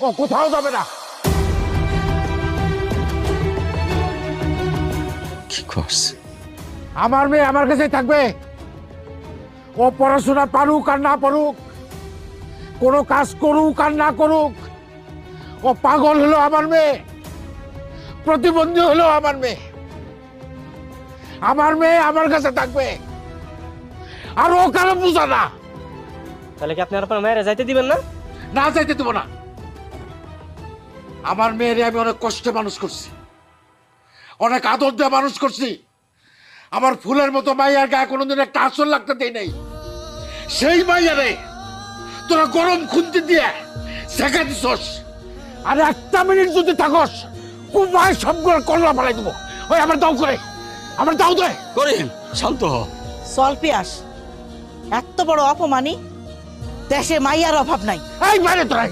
ও কোথাও যাবে না। কি করছে? আমার মেয়ে আমার কাছেই থাকবে। ও পড়াশোনা পারুক আর না পারুক, কোনো কাজ করুক আর না করুক, ও পাগল হলো আমার মেয়ে, প্রতিবন্ধী হলো আমার মেয়ে। আমার মেয়ে আমার কাছে থাকবে, আর ও কারো বুঝা না। তাহলে কি আপনি আর আপনার মায়েরা যাইতে দিবেন না? না চাইতে দেবো না। আমার মেয়েরে আমি অনেক কষ্টে মানুষ করছি, অনেক আদর দিয়ে মানুষ করছি। আমার ফুলের মতো মাইয়ার গায়ে কোনোদিন একটা আসর লাগতে দেই নাই। সেই মাইয়ারে তোরা গরম খুন্তি দিয়ে শেখা দিছস। আর একটা মিনিট যদি থাকস, কুমায় সবগুলো কল্লা ফেলাই দেবো। ওই আমার দাও করে, আমার দাও দে। করিম শান্ত হ। চল পিয়াস, এত বড় অপমানি দেশে মাইয়ার অভাব নাই। এই বাইরে তোরা